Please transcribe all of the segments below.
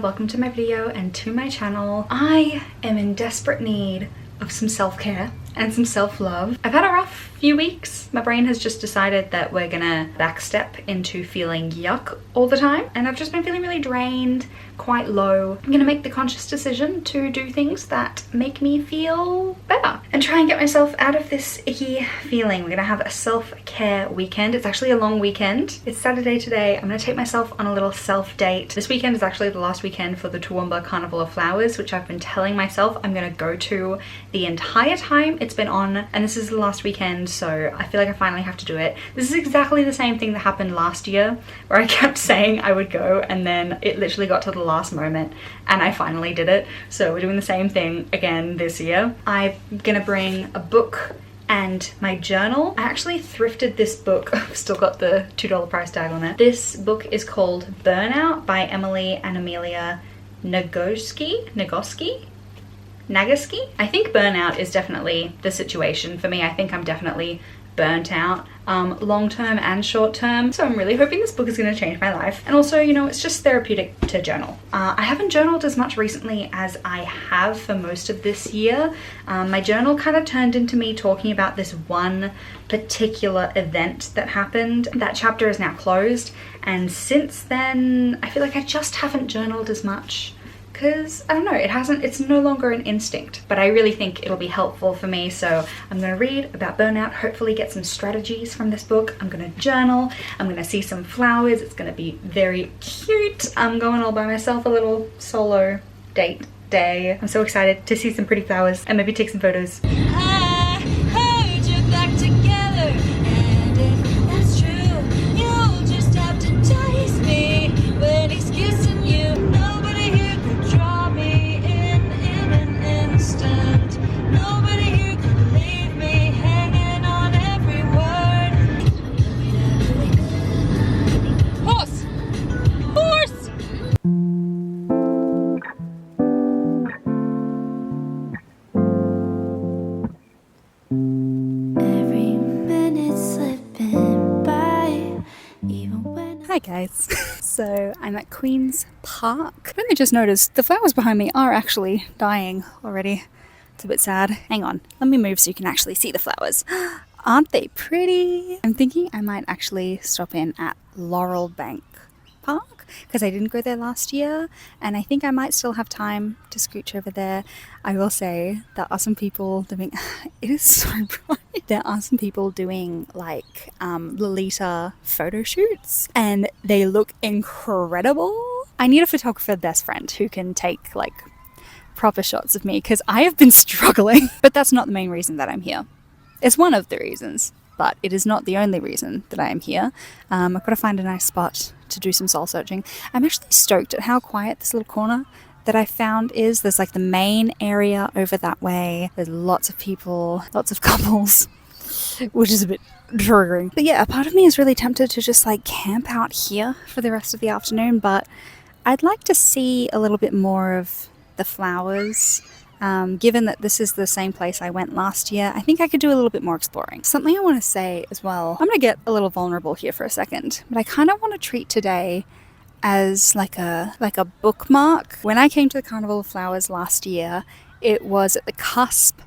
welcome to my video and to my channel. I am in desperate need of some self-care and some self-love. I've had a rough few weeks. My brain has just decided that we're gonna backstep into feeling yuck all the time, and I've just been feeling really drained, quite low. I'm gonna make the conscious decision to do things that make me feel better and try and get myself out of this icky feeling. We're gonna have a self-care weekend. It's actually a long weekend. It's Saturday today. I'm gonna take myself on a little self-date. This weekend is actually the last weekend for the Toowoomba Carnival of Flowers, which I've been telling myself I'm gonna go to the entire time it's been on, and this is the last weekend, so I feel like I finally have to do it. This is exactly the same thing that happened last year, where I kept saying I would go and then it literally got to the last moment and I finally did it. So we're doing the same thing again this year. I'm gonna bring a book and my journal. I actually thrifted this book. I've still got the $2 price tag on it. This book is called Burnout by Emily and Amelia Nagoski. I think burnout is definitely the situation for me. I think I'm definitely burnt out, long-term and short-term. So I'm really hoping this book is going to change my life. And also, you know, it's just therapeutic to journal. I haven't journaled as much recently as I have for most of this year. My journal kind of turned into me talking about this one particular event that happened. That chapter is now closed. And since then, I feel like I just haven't journaled as much. Because I don't know, it's no longer an instinct, but I really think it'll be helpful for me. So I'm going to read about burnout, hopefully get some strategies from this book. I'm going to journal, I'm going to see some flowers. It's going to be very cute. I'm going all by myself, a little solo date day. I'm so excited to see some pretty flowers and maybe take some photos. I heard you're back together, and if that's true, you'll just have to taste me when he's kissing you. Nobody here could draw me in an instant. Nobody here could leave me hanging on every word. Horse! Horse! Every minute slipping by, even when Hi guys. So I'm at Queen's Park. I only just noticed the flowers behind me are actually dying already. It's a bit sad. Hang on, let me move so you can actually see the flowers. Aren't they pretty? I'm thinking I might actually stop in at Laurel Bank Park because I didn't go there last year, and I think I might still have time to scooch over there. I will say there are some people doing it is so bright. There are some people doing like Lolita photo shoots and they look incredible. I need a photographer best friend who can take like proper shots of me because I have been struggling. But that's not the main reason that I'm here. It's one of the reasons, but it is not the only reason that I am here. I've got to find a nice spot to do some soul searching. I'm actually stoked at how quiet this little corner that I found is. There's like the main area over that way. There's lots of people, lots of couples, which is a bit triggering. But yeah, a part of me is really tempted to just like camp out here for the rest of the afternoon, but I'd like to see a little bit more of the flowers. Given that this is the same place I went last year, I think I could do a little bit more exploring. Something I want to say as well, I'm going to get a little vulnerable here for a second, but I kind of want to treat today as like a bookmark. When I came to the Carnival of Flowers last year, it was at the cusp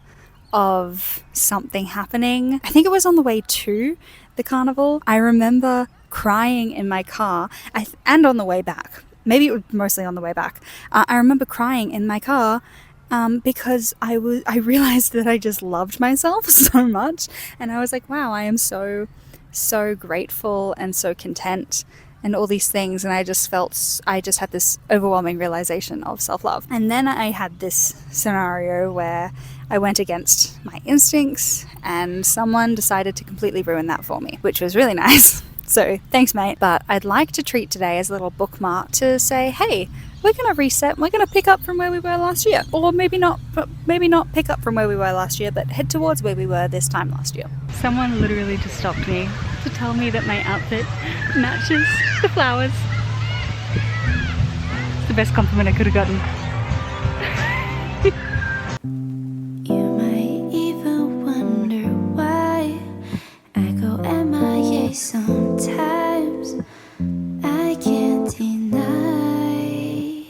of something happening. I think it was on the way to the carnival. I remember crying in my car and on the way back. Maybe it was mostly on the way back. I remember crying in my car because I realized that I just loved myself so much, and I was like, wow, I am so grateful and so content and all these things, and I just had this overwhelming realization of self-love. And then I had this scenario where I went against my instincts and someone decided to completely ruin that for me, which was really nice. So thanks, mate. But I'd like to treat today as a little bookmark to say, hey, we're going to reset, we're going to pick up from where we were last year. Or maybe not pick up from where we were last year, but head towards where we were this time last year. Someone literally just stopped me to tell me that my outfit matches the flowers. It's the best compliment I could have gotten. you might even wonder why I go MIA sometimes. I can't deny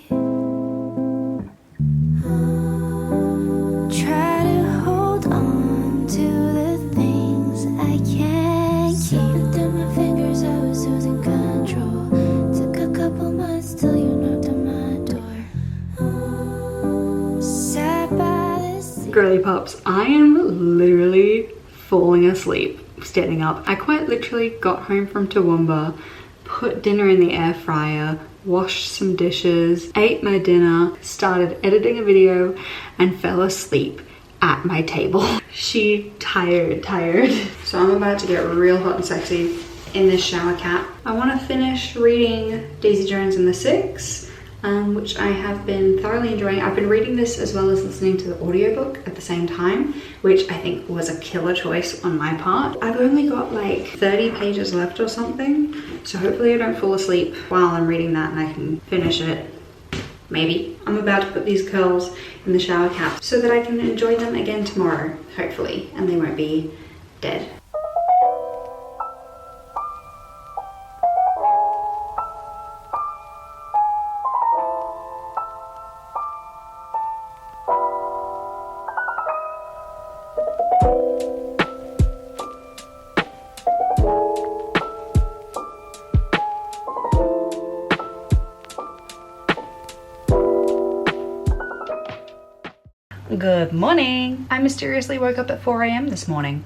girly pups, I am literally falling asleep standing up. I quite literally got home from Toowoomba, put dinner in the air fryer, washed some dishes, ate my dinner, started editing a video, and fell asleep at my table. She tired. So I'm about to get real hot and sexy in this shower cap. I want to finish reading Daisy Jones and the Six, which I have been thoroughly enjoying. I've been reading this as well as listening to the audiobook at the same time, which I think was a killer choice on my part. I've only got like 30 pages left or something, so hopefully I don't fall asleep while I'm reading that and I can finish it. Maybe. I'm about to put these curls in the shower cap so that I can enjoy them again tomorrow, hopefully, and they won't be dead. Good morning. I mysteriously woke up at 4 AM this morning.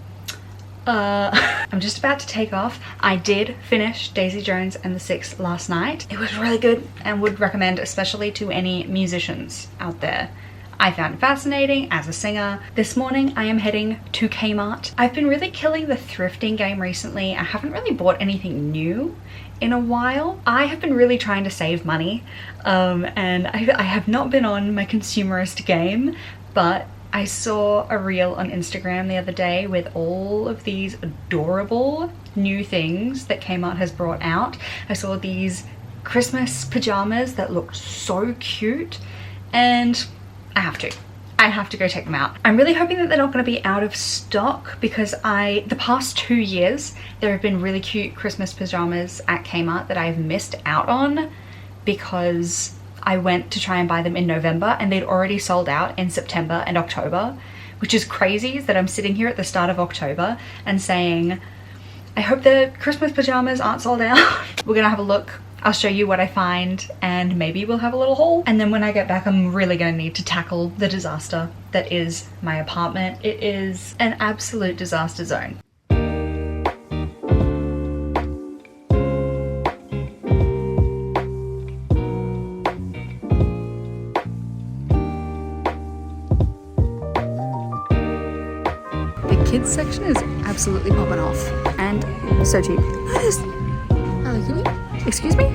I'm just about to take off. I did finish Daisy Jones and the Six last night. It was really good and would recommend especially to any musicians out there. I found it fascinating as a singer. This morning I am heading to Kmart. I've been really killing the thrifting game recently. I haven't really bought anything new in a while. I have been really trying to save money and I have not been on my consumerist game, but I saw a reel on Instagram the other day with all of these adorable new things that Kmart has brought out. I saw these Christmas pajamas that looked so cute and I have to go check them out. I'm really hoping that they're not going to be out of stock because the past 2 years there have been really cute Christmas pajamas at Kmart that I've missed out on because I went to try and buy them in November and they'd already sold out in September and October, which is crazy that I'm sitting here at the start of October and saying, I hope the Christmas pajamas aren't sold out. We're gonna have a look. I'll show you what I find and maybe we'll have a little haul. And then when I get back, I'm really gonna need to tackle the disaster that is my apartment. It is an absolute disaster zone. Kids section is absolutely popping off and so cheap. Hello, kitty. Excuse me?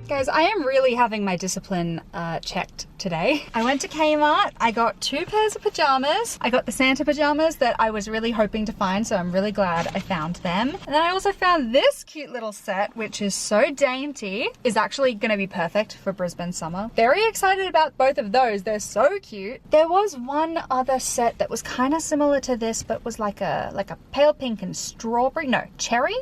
Guys, I am really having my discipline checked today. I went to Kmart, I got 2 pairs of pajamas. I got the Santa pajamas that I was really hoping to find, so I'm really glad I found them. And then I also found this cute little set, which is so dainty, is actually gonna be perfect for Brisbane summer. Very excited about both of those, they're so cute. There was one other set that was kind of similar to this, but was like a pale pink and strawberry, no, cherry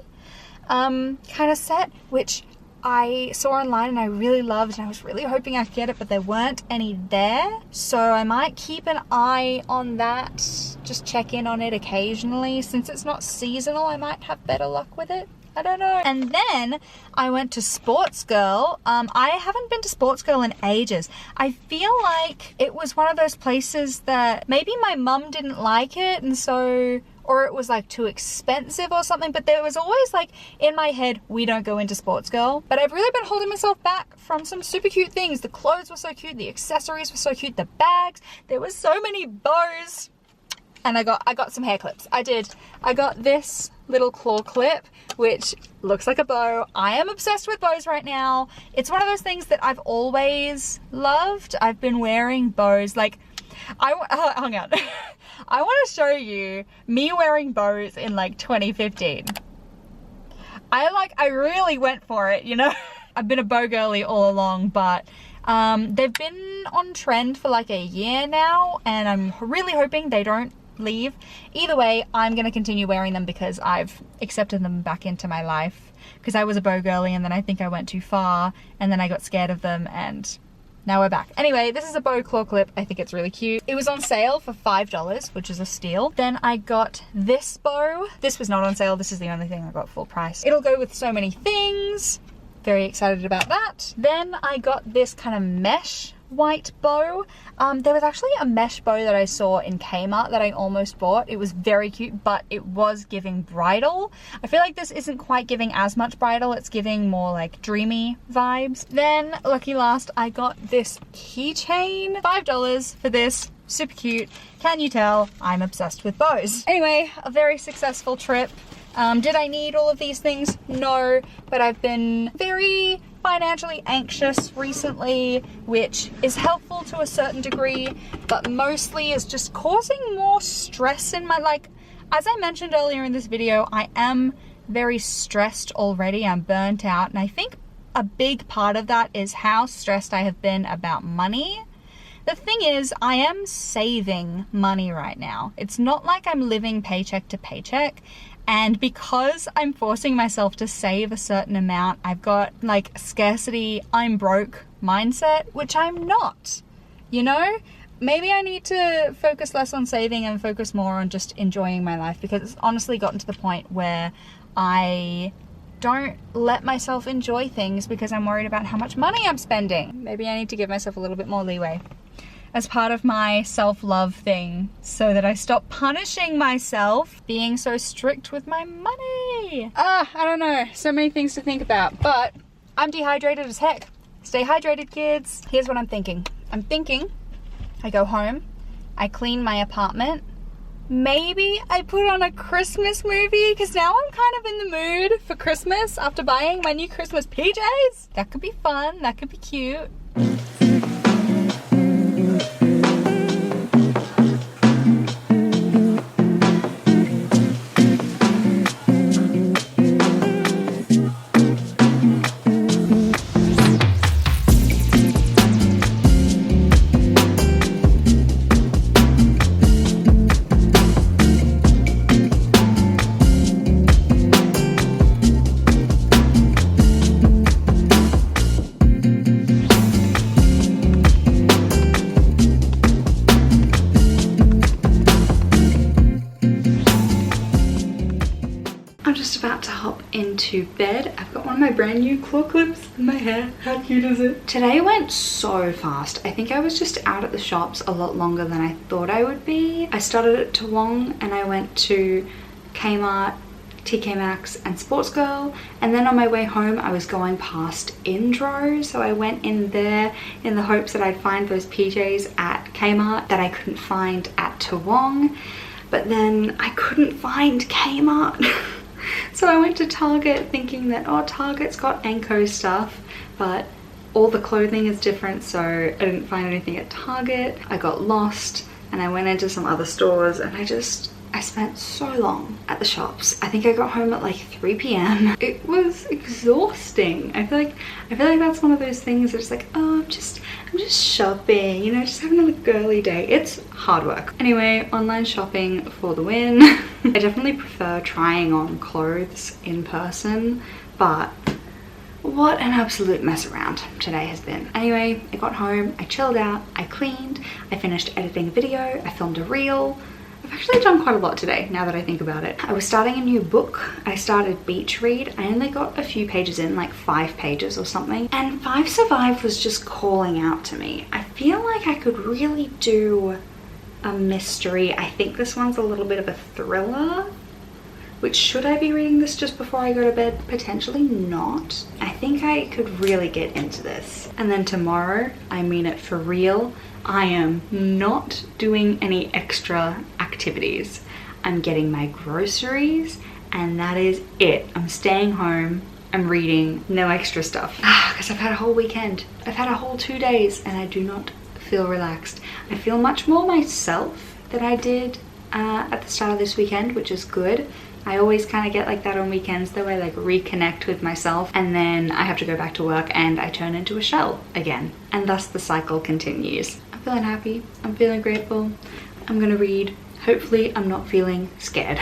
kind of set, which I saw online and I really loved, and I was really hoping I could get it, but there weren't any there. So I might keep an eye on that, just check in on it occasionally. Since it's not seasonal, I might have better luck with it. I don't know. And then I went to Sports Girl. I haven't been to Sports Girl in ages. I feel like it was one of those places that maybe my mum didn't like it, and so, or it was like too expensive or something, but there was always like in my head, we don't go into Sports Girl. But I've really been holding myself back from some super cute things. The clothes were so cute, the accessories were so cute, the bags, there were so many bows. And I got some hair clips. I got this little claw clip, which looks like a bow. I am obsessed with bows right now. It's one of those things that I've always loved. I've been wearing bows, like, hang on. I want to show you me wearing bows in like 2015. I really went for it, you know? I've been a bow girly all along, but they've been on trend for like a year now, and I'm really hoping they don't leave. Either way, I'm gonna continue wearing them because I've accepted them back into my life, because I was a bow girly and then I think I went too far and then I got scared of them, and now we're back. Anyway, this is a bow claw clip. I think it's really cute. It was on sale for $5, which is a steal. Then I got this bow. This was not on sale. This is the only thing I got full price. It'll go with so many things. Very excited about that. Then I got this kind of mesh white bow. There was actually a mesh bow that I saw in Kmart that I almost bought. It was very cute, but it was giving bridal. I feel like this isn't quite giving as much bridal. It's giving more like dreamy vibes. Then, lucky last, I got this keychain. $5 for this. Super cute. Can you tell? I'm obsessed with bows. Anyway, a very successful trip. Did I need all of these things? No, but I've been very financially anxious recently, which is helpful to a certain degree, but mostly is just causing more stress in my, like, as I mentioned earlier in this video, I am very stressed already. I'm burnt out, and I think a big part of that is how stressed I have been about money. The thing is, I am saving money right now. It's not like I'm living paycheck to paycheck. And because I'm forcing myself to save a certain amount, I've got like scarcity, I'm broke mindset, which I'm not, you know? Maybe I need to focus less on saving and focus more on just enjoying my life, because it's honestly gotten to the point where I don't let myself enjoy things because I'm worried about how much money I'm spending. Maybe I need to give myself a little bit more leeway as part of my self-love thing, so that I stop punishing myself being so strict with my money. I don't know, so many things to think about, but I'm dehydrated as heck. Stay hydrated, kids. Here's what I'm thinking. I'm thinking I go home, I clean my apartment, maybe I put on a Christmas movie, because now I'm kind of in the mood for Christmas after buying my new Christmas PJs. That could be fun, that could be cute. Into bed. I've got one of my brand new claw clips in my hair. How cute is it? Today went so fast. I think I was just out at the shops a lot longer than I thought I would be. I started at Toowong and I went to Kmart, TK Maxx and Sports Girl, and then on my way home I was going past Indro, so I went in there in the hopes that I'd find those PJs at Kmart that I couldn't find at Toowong, but then I couldn't find Kmart. So I went to Target thinking that, oh, Target's got Anko stuff, but all the clothing is different, so I didn't find anything at Target. I got lost and I went into some other stores, and I spent so long at the shops. I think I got home at like 3 p.m. It was exhausting. I feel like that's one of those things that's like, oh, I'm just shopping, you know, just having a girly day. It's hard work. Anyway, online shopping for the win. I definitely prefer trying on clothes in person, but what an absolute mess around today has been. Anyway, I got home, I chilled out, I cleaned, I finished editing a video, I filmed a reel. I've actually done quite a lot today, now that I think about it. I was starting a new book. I started Beach Read. I only got a few pages in, like 5 pages or something. And 5 Survive was just calling out to me. I feel like I could really do a mystery. I think this one's a little bit of a thriller. Which, should I be reading this just before I go to bed? Potentially not. I think I could really get into this. And then tomorrow, I mean it for real, I am not doing any extra activities. I'm getting my groceries and that is it. I'm staying home, I'm reading, no extra stuff. Because I've had a whole weekend. I've had a whole 2 days and I do not feel relaxed. I feel much more myself than I did at the start of this weekend, which is good. I always kind of get like that on weekends though. I like reconnect with myself and then I have to go back to work and I turn into a shell again. And thus the cycle continues. I'm feeling happy. I'm feeling grateful. I'm gonna read. Hopefully I'm not feeling scared.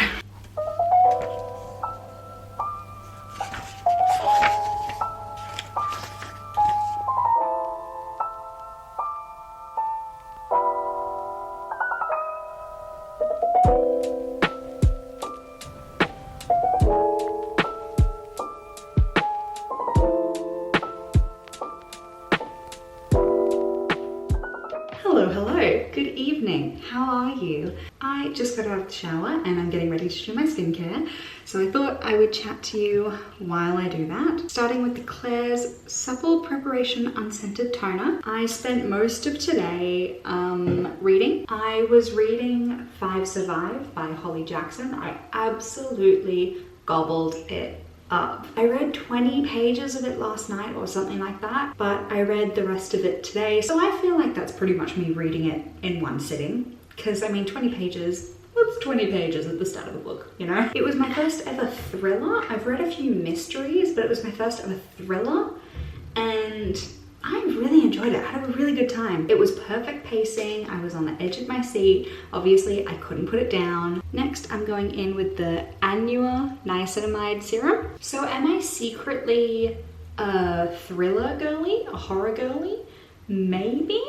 Hello, good evening. How are you? I just got out of the shower and I'm getting ready to do my skincare. So I thought I would chat to you while I do that. Starting with the Klairs Supple Preparation Unscented Toner. I spent most of today reading. I was reading 5 Survive by Holly Jackson. I absolutely gobbled it up. I read 20 pages of it last night or something like that, but I read the rest of it today. So I feel like that's pretty much me reading it in one sitting. Because I mean, 20 pages, what's 20 pages at the start of the book, you know? It was my first ever thriller. I've read a few mysteries, but it was my first ever thriller. And I really enjoyed it. I had a really good time. It was perfect pacing. I was on the edge of my seat. Obviously, I couldn't put it down. Next, I'm going in with the Anua Niacinamide Serum. So am I secretly a thriller girly? A horror girly? Maybe?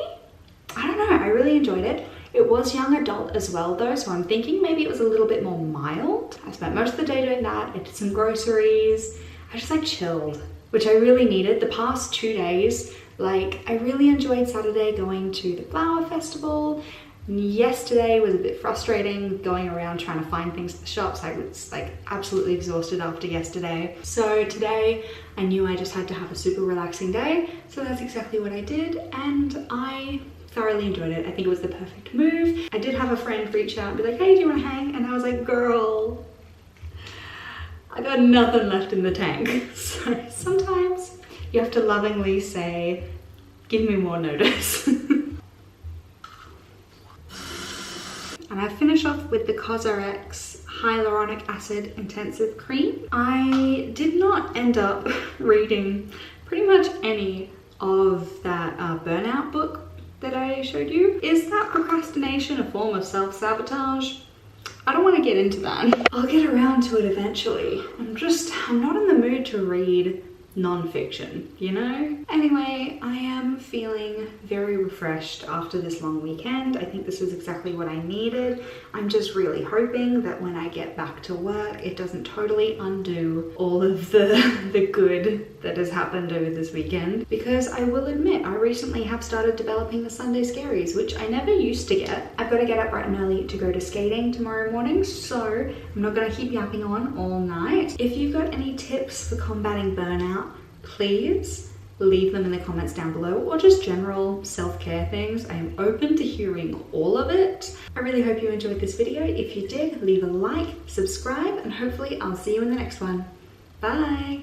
I don't know. I really enjoyed it. It was young adult as well though, so I'm thinking maybe it was a little bit more mild. I spent most of the day doing that. I did some groceries. I just like chilled, which I really needed. The past 2 days, like I really enjoyed Saturday going to the flower festival. Yesterday was a bit frustrating going around trying to find things at the shops. I was like absolutely exhausted after yesterday. So today I knew I just had to have a super relaxing day. So that's exactly what I did and I thoroughly enjoyed it. I think it was the perfect move. I did have a friend reach out and be like, hey, do you want to hang? And I was like, girl, I got nothing left in the tank. So sometimes you have to lovingly say, give me more notice. And I finish off with the CosRx Hyaluronic Acid Intensive Cream. I did not end up reading pretty much any of that burnout book that I showed you. Is that procrastination a form of self-sabotage? I don't want to get into that. I'll get around to it eventually. I'm not in the mood to read non-fiction, you know? Anyway, I am feeling very refreshed after this long weekend. I think this was exactly what I needed. I'm just really hoping that when I get back to work, it doesn't totally undo all of the good that has happened over this weekend. Because I will admit, I recently have started developing the Sunday scaries, which I never used to get. I've got to get up bright and early to go to skating tomorrow morning, so I'm not going to keep yapping on all night. If you've got any tips for combating burnout, please leave them in the comments down below, or just general self-care things. I am open to hearing all of it. I really hope you enjoyed this video. If you did, leave a like, subscribe, and hopefully I'll see you in the next one. Bye!